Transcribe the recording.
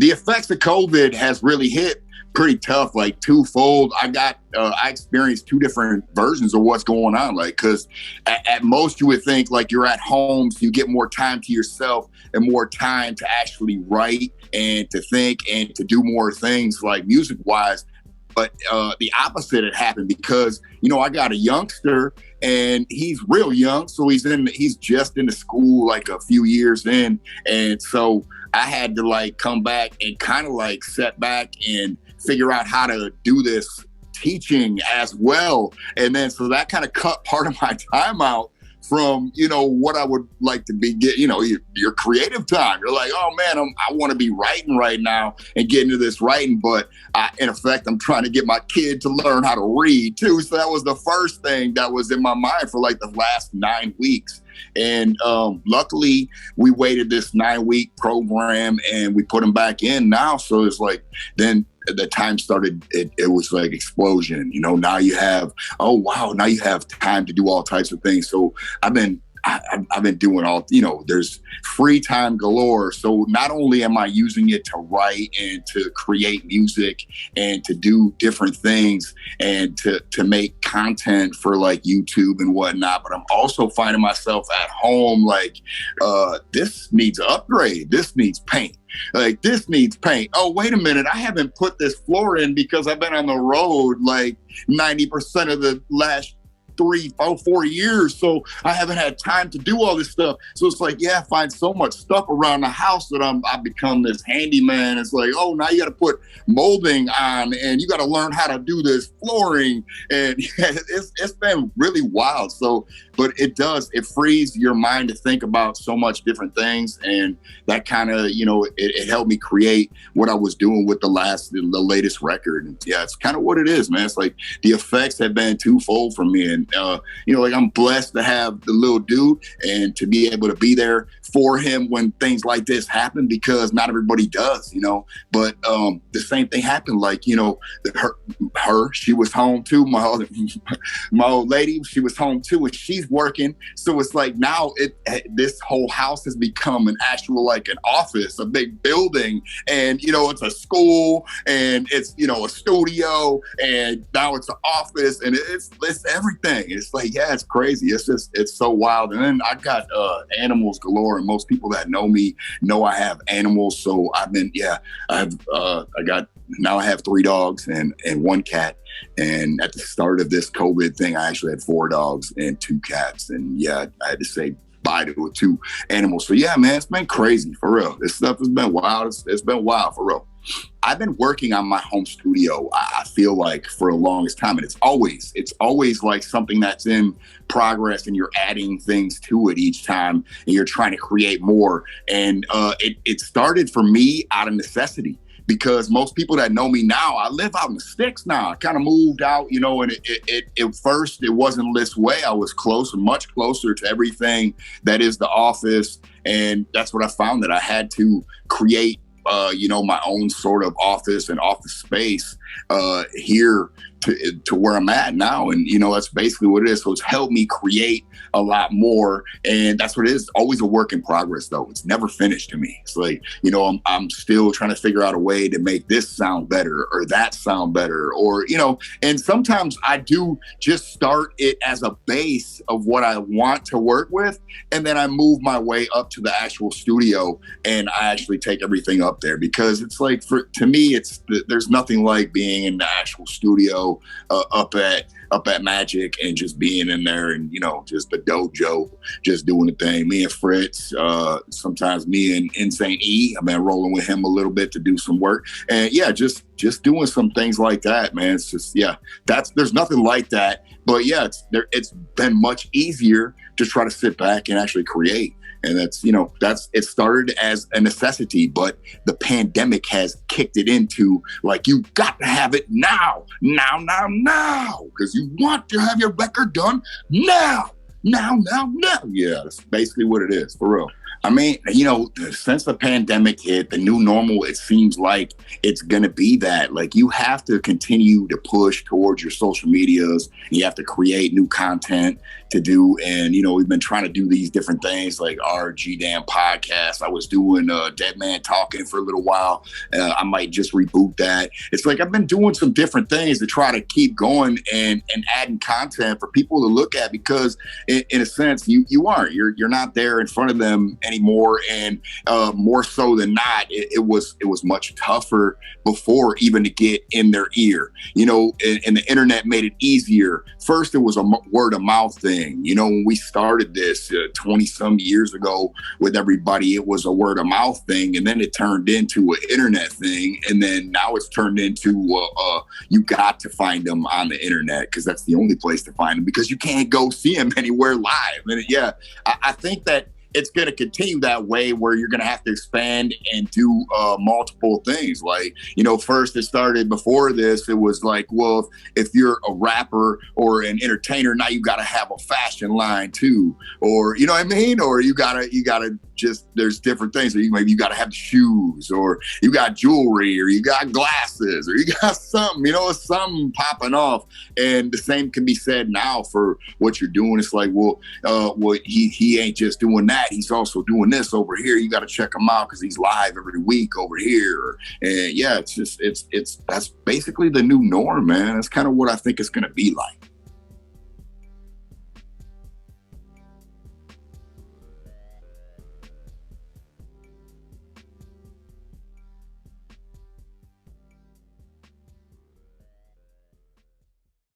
the effects of COVID has really hit pretty tough, like twofold. I experienced two different versions of what's going on. Like, cause at most you would think like you're at home, so you get more time to yourself and more time to actually write and to think and to do more things like music wise. But the opposite had happened because, you know, I got a youngster and he's real young. So he's just into school like a few years in. And so I had to like come back and kind of like set back and figure out how to do this teaching as well. And then so that kind of cut part of my time out from, you know, what I would like to be, you know, your creative time. You're like, oh man, I want to be writing right now and get into this writing. But in effect, I'm trying to get my kid to learn how to read too. So that was the first thing that was in my mind for like the last 9 weeks. And luckily we waited this 9-week program and we put them back in now. So it's like, then the time started, it was like explosion. You know, now you have, oh wow, now you have time to do all types of things. So I've been doing all, you know, there's free time galore. So not only am I using it to write and to create music and to do different things and to make content for like YouTube and whatnot, but I'm also finding myself at home like, this needs an upgrade. This needs paint. Like, this needs paint. Oh, wait a minute. I haven't put this floor in because I've been on the road like 90% of the last 4 years. So I haven't had time to do all this stuff. So it's like, yeah, I find so much stuff around the house that I've become this handyman. It's like, oh, now you got to put molding on and you got to learn how to do this flooring. And it's been really wild. So, but it frees your mind to think about so much different things. And that kind of, you know, it helped me create what I was doing with the latest record. And yeah, it's kind of what it is, man. It's like the effects have been twofold for me. And, you know, like I'm blessed to have the little dude and to be able to be there for him when things like this happen, because not everybody does, you know. But the same thing happened. Like, you know, she was home too. My old lady, she was home too, and she's working. So it's like now this whole house has become an actual like an office, a big building, and you know, it's a school and it's, you know, a studio, and now it's an office, and it's everything. It's like, yeah, it's crazy. It's so wild. And then I got animals galore, and most people that know me know I have animals. So I have 3 dogs and 1 cat. And at the start of this COVID thing, I actually had 4 dogs and 2 cats. And yeah, I had to say bye to 2 animals. So yeah, man, it's been crazy for real. This stuff has been wild. It's been wild for real. I've been working on my home studio, I feel like, for the longest time. And it's always like something that's in progress and you're adding things to it each time and you're trying to create more. And it started for me out of necessity. Because most people that know me now, I live out in the sticks now. I kind of moved out, you know, and at first it wasn't this way. I was much closer to everything that is the office. And that's what I found, that I had to create, you know, my own sort of office and office space here to where I'm at now. And, you know, that's basically what it is. So it's helped me create a lot more. And that's what it is. Always a work in progress, though. It's never finished to me. It's like, you know, I'm still trying to figure out a way to make this sound better or that sound better, or, you know, and sometimes I do just start it as a base of what I want to work with. And then I move my way up to the actual studio and I actually take everything up there, because it's like, to me, there's nothing like being in the actual studio up at Magic and just being in there and, you know, just the dojo, just doing the thing. Me and Fritz, sometimes me and Insane E, I've been rolling with him a little bit to do some work. And yeah, just doing some things like that, man. It's just, yeah, there's nothing like that. But yeah, it's been much easier to try to sit back and actually create. And that's, you know, it started as a necessity, but the pandemic has kicked it into like, you got to have it now, because you want to have your record done now. Yeah, that's basically what it is, for real. I mean, since the pandemic hit, the new normal, it seems like it's going to be that. Like, you have to continue to push towards your social medias. You have to create new content to do. And, we've been trying to do these different things like our G-Damn podcast. I was doing Dead Man Talking for a little while. I might just reboot that. It's like I've been doing some different things to try to keep going and adding content for people to look at, because in a sense, you aren't. You're not there in front of them anymore, and more so than not, it was much tougher before even to get in their ear, and the internet made it easier. First, it was a word of mouth thing. When we started this 20 some years ago with everybody, it was a word of mouth thing, and then it turned into an internet thing, and then now it's turned into you got to find them on the internet, because that's the only place to find them, because you can't go see them anywhere live. And I think that it's going to continue that way, where you're going to have to expand and do multiple things. Like, first it started before this, it was like, well, if you're a rapper or an entertainer, now you got to have a fashion line too, or, you know what I mean? Or you gotta just, there's different things. Maybe you got to have the shoes, or you got jewelry, or you got glasses, or you got something, something popping off. And the same can be said now for what you're doing. It's like, well, he ain't just doing that. He's also doing this over here. You got to check him out because he's live every week over here. And yeah, it's that's basically the new norm, man. That's kind of what I think it's going to be like.